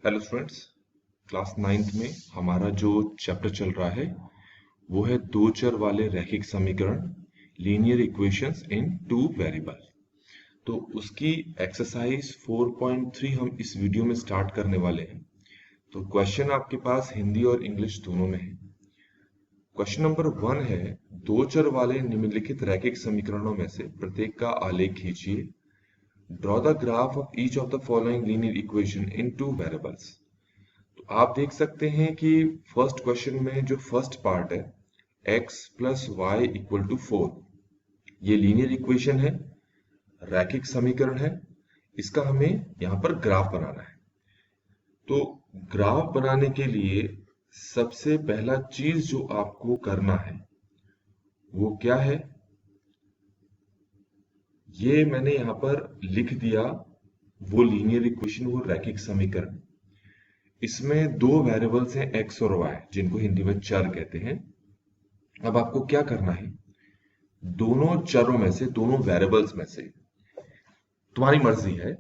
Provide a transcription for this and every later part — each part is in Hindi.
Hello students. क्लास 9th में हमारा जो चैप्टर चल रहा है वो है दो चर वाले रैखिक समीकरण लीनियर इक्वेशंस इन टू वेरिएबल। तो उसकी एक्सरसाइज 4.3 हम इस वीडियो में स्टार्ट करने वाले हैं। तो क्वेश्चन आपके पास हिंदी और इंग्लिश दोनों में है। क्वेश्चन नंबर 1 है, दो चर वाले निम्नलिखित रैखिक समीकरणों में से प्रत्येक का आलेख खींचिए। Draw the graph of each of the following linear equation in two variables. तो आप देख सकते हैं कि फर्स्ट क्वेश्चन में जो फर्स्ट पार्ट है x plus Y equal to 4, ये लीनियर इक्वेशन है, रैखिक समीकरण है। इसका हमें यहां पर ग्राफ बनाना है। तो ग्राफ बनाने के लिए सबसे पहला चीज जो आपको करना है वो क्या है, ये मैंने यहां पर लिख दिया। वो लीनियर इक्वेशन, वो रैखिक समीकरण, इसमें दो वेरिएबल्स हैं x और y, जिनको हिंदी में चर कहते हैं। अब आपको क्या करना है, दोनों चरों में से, दोनों वेरिएबल्स में से तुम्हारी मर्जी है,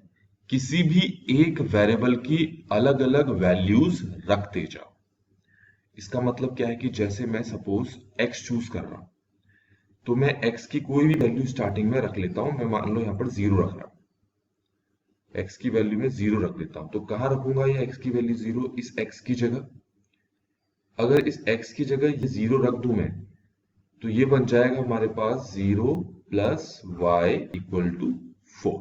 किसी भी एक वेरिएबल की अलग अलग वैल्यूज रखते जाओ। इसका मतलब क्या है कि जैसे मैं सपोज x चूज कर रहा हूं, तो मैं x की कोई भी वैल्यू स्टार्टिंग में रख लेता हूं। मैं मान लो यहां पर 0 रख रहा हूं, x की वैल्यू में 0 रख देता हूं। तो कहां रखूंगा ये x की वैल्यू 0? इस x की जगह। अगर इस x की जगह ये 0 रख दूं मैं, तो ये बन जाएगा हमारे पास 0 प्लस वाई इक्वल टू 4।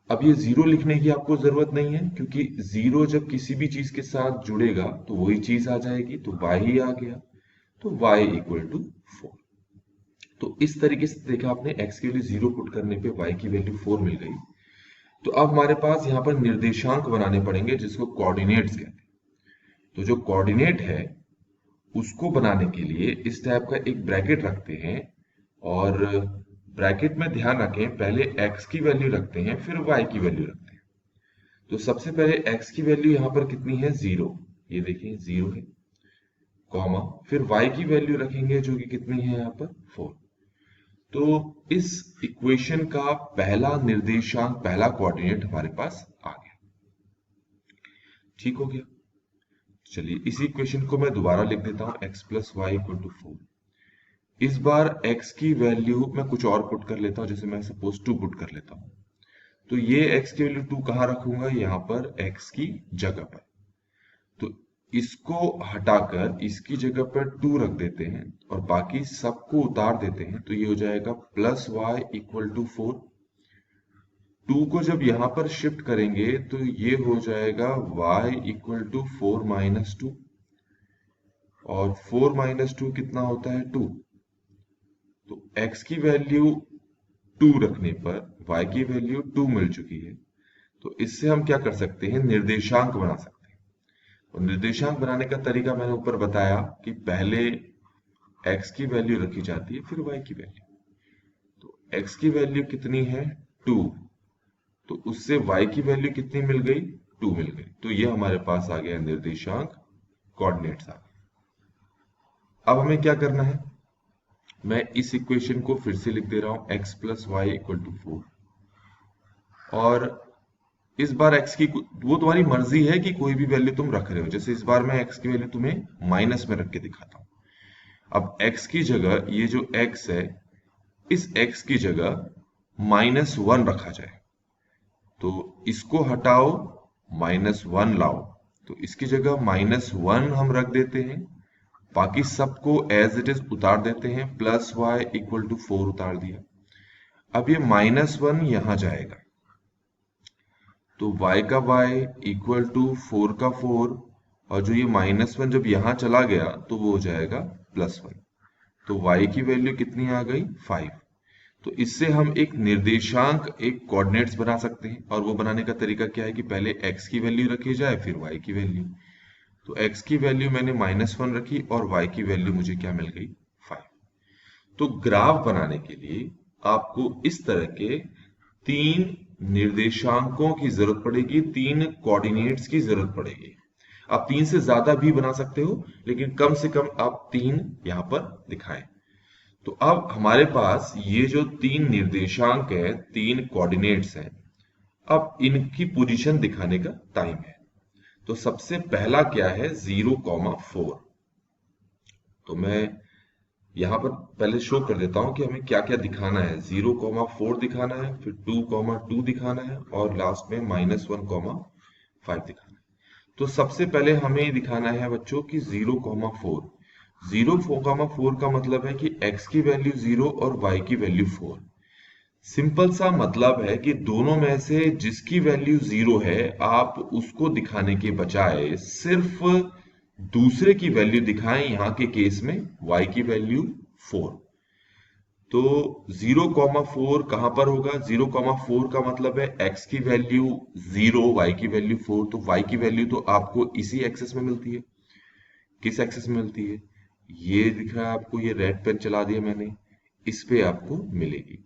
अब ये 0 लिखने की आपको जरूरत नहीं है, क्योंकि 0 जब किसी भी चीज के साथ जुड़ेगा तो वही चीज आ जाएगी, तो y ही आ गया। तो y इक्वल टू 4। तो इस तरीके से देखा आपने, x के लिए 0 पुट करने पे y की वैल्यू 4 मिल गई। तो अब हमारे पास यहाँ पर निर्देशांक बनाने पड़ेंगे, जिसको कोऑर्डिनेट्स कहते हैं। तो जो कोऑर्डिनेट है उसको बनाने के लिए इस टाइप का एक ब्रैकेट रखते हैं, और ब्रैकेट में ध्यान रखें, पहले x की वैल्यू रखते हैं फिर y की वैल्यू रखते हैं। तो सबसे पहले x की वैल्यू यहां पर कितनी है? 0। ये देखिए 0 है, कॉमा, फिर y की वैल्यू रखेंगे जो कि कितनी है यहां पर? 4। तो इस इक्वेशन का पहला निर्देशांक, पहला कोऑर्डिनेट हमारे पास आ गया। ठीक हो गया। चलिए इसी इक्वेशन को मैं दोबारा लिख देता हूं, x plus Y equal to 4। इस बार x की वैल्यू मैं कुछ और पुट कर लेता हूं, जैसे मैं सपोज 2 पुट कर लेता हूं। तो ये x की वैल्यू 2 कहां रखूंगा? यहां पर x की जगह पर। तो इसको हटाकर इसकी जगह पर 2 रख देते हैं और बाकी सबको उतार देते हैं, तो ये हो जाएगा प्लस वाई इक्वल टू 4। 2 को जब यहां पर शिफ्ट करेंगे तो ये हो जाएगा y इक्वल टू 4 माइनस 2, और 4 माइनस 2 कितना होता है? 2। तो x की वैल्यू 2 रखने पर y की वैल्यू 2 मिल चुकी है। तो इससे हम क्या कर सकते हैं? निर्देशांक बना सकते हैं। और निर्देशांक बनाने का तरीका मैंने ऊपर बताया कि पहले x की वैल्यू रखी जाती है फिर y की वैल्यू। तो x की वैल्यू कितनी है? 2। तो उससे y की वैल्यू कितनी मिल गई? 2 मिल गई। तो ये हमारे पास आ गया निर्देशांक, कोऑर्डिनेट्स आ गए। अब हमें क्या करना है, मैं इस इक्वेशन को फिर से लिख दे रहा हूं, x plus Y equal to 4। और इस बार x की, वो तुम्हारी मर्जी है कि कोई भी वैल्यू तुम रख रहे हो। जैसे इस बार मैं x की वैल्यू तुम्हें माइनस में रख के दिखाता हूं। अब x की जगह ये जो x है, इस x की जगह -1 रखा जाए। तो इसको हटाओ, -1 लाओ, तो इसकी जगह -1 हम रख देते हैं। बाकी सबको एज इट इज उतार देते हैं, प्लस वाई इक्वल टू 4 उतार दिया। अब ये -1 यहां जाएगा, तो y का y इक्वल टू 4 का 4, और जो ये -1 जब यहां चला गया तो वो हो जाएगा +1। तो y की वैल्यू कितनी आ गई? 5। तो इससे हम एक निर्देशांक, एक कोऑर्डिनेट्स बना सकते हैं। और वो बनाने का तरीका क्या है कि पहले x की वैल्यू रखी जाए फिर y की वैल्यू। तो x की वैल्यू मैंने -1 रखी और y की वैल्यू मुझे क्या मिल गई? 5। तो ग्राफ बनाने के लिए आपको इस तरह के 3 निर्देशांकों की जरूरत पड़ेगी, 3 कोऑर्डिनेट्स की जरूरत पड़ेगी। आप 3 से ज्यादा भी बना सकते हो, लेकिन कम से कम आप 3 यहां पर दिखाएं। तो अब हमारे पास ये जो 3 निर्देशांक है, 3 कोऑर्डिनेट्स हैं, अब इनकी पोजीशन दिखाने का टाइम है। तो सबसे पहला क्या है 0,4। तो मैं यहां पर पहले शो कर देता हूं कि हमें क्या क्या दिखाना है। 0,4 दिखाना है, फिर 2,2 दिखाना है और लास्ट में -1,5 दिखाना है। तो सबसे पहले हमें ये दिखाना है बच्चों कि 0,4। 0,4 का मतलब है कि x की वैल्यू 0 और y की वैल्यू 4। सिंपल सा मतलब है कि दोनों में से जिसकी वैल्यू 0 है आप उसको दिखाने के बजाय सिर्फ दूसरे की वैल्यू दिखाएं। यहां के केस में y की वैल्यू 4। तो 0,4 कहां पर होगा? 0,4 का मतलब है x की वैल्यू 0, y की वैल्यू 4। तो y की वैल्यू तो आपको इसी एक्सेस में मिलती है। किस एक्सेस में मिलती है? ये दिख रहा है आपको, ये रेड पेन चला दिया मैंने, इस पे आपको मिलेगी।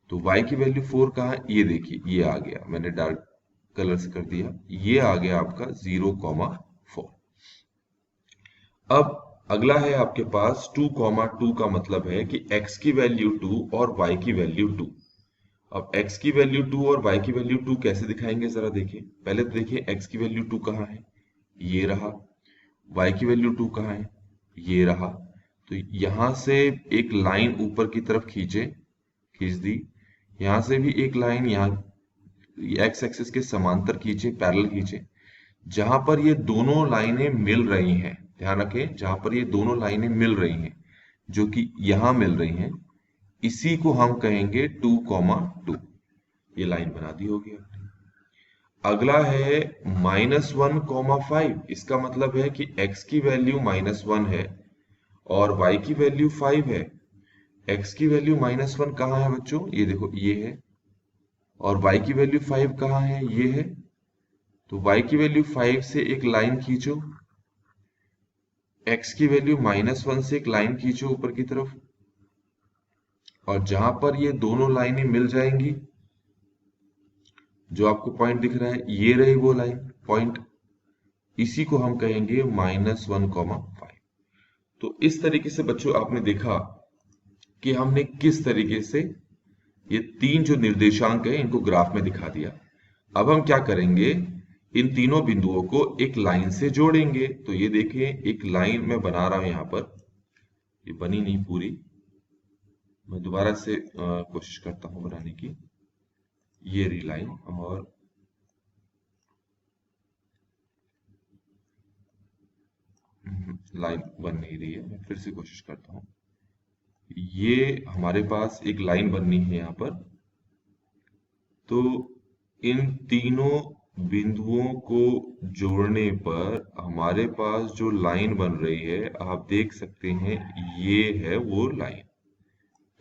तो y की वैल्यू 4 कहाँ है? ये देखिए, ये आ गया, मैंने डार्क कलर से कर दिया, ये आ गया आपका 0,4। अब अगला है आपके पास 2,2 का मतलब है कि x की वैल्यू 2 और y की वैल्यू 2। अब x की वैल्यू 2 और y की वैल्यू 2 कैसे दिखाएंगे जरा देखिए। पहले तो देखिए x की वैल्यू 2 कहाँ है, ये रहा। y की वैल्यू 2 कहाँ है, ये रहा। तो यहां से एक लाइन ऊपर की तरफ खींच दी। यहां से भी एक लाइन यहाँ एक्स एक्सिस के समांतर खींचे, पैरेलल खींचे। जहां पर ये दोनों लाइनें मिल रही हैं, ध्यान रखें, जहां पर ये दोनों लाइनें मिल रही हैं, जो कि यहां मिल रही हैं, इसी को हम कहेंगे 2,2। ये लाइन बना दी होगी आपने। अगला है -1,5। इसका मतलब है कि x की वैल्यू -1 है और y की वैल्यू 5 है। x की वैल्यू -1 कहाँ है बच्चों? ये देखो, ये है। और y की वैल्यू 5 कहाँ है? ये है। तो y की वैल्यू 5 से एक लाइन खींचो, x की वैल्यू -1 से एक लाइन खींचो ऊपर की तरफ, और जहां पर ये दोनों लाइनें मिल जाएंगी, जो आपको पॉइंट दिख रहा है, ये रही वो लाइन पॉइंट, इसी को हम कहेंगे -1,5। तो इस तरीके से बच्चों आपने देखा कि हमने किस तरीके से ये तीन जो निर्देशांक है इनको ग्राफ में दिखा दिया। अब हम क्या करेंगे, इन तीनों बिंदुओं को एक लाइन से जोड़ेंगे। तो ये देखिए, एक लाइन मैं बना रहा हूं यहां पर, ये बनी नहीं पूरी, मैं दोबारा से कोशिश करता हूं बनाने की। ये रही लाइन, और लाइन बन नहीं रही है, मैं फिर से कोशिश करता हूं। ये हमारे पास एक लाइन बननी है यहां पर। तो इन तीनों बिंदुओं को जोड़ने पर हमारे पास जो लाइन बन रही है, आप देख सकते हैं, ये है वो लाइन।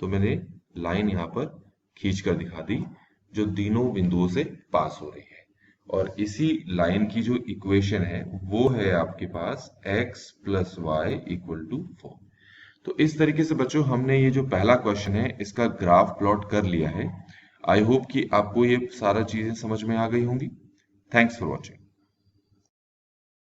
तो मैंने लाइन यहाँ पर खींच कर दिखा दी, जो तीनों बिंदुओं से पास हो रही है। और इसी लाइन की जो इक्वेशन है वो है आपके पास x + y = 4। तो इस तरीके से बच्चों हमने ये जो पहला क्वेश्चन है इसका ग्राफ प्लॉट कर लिया है। आई होप कि आपको ये सारा चीजें समझ में आ गई होंगी। Thanks for watching.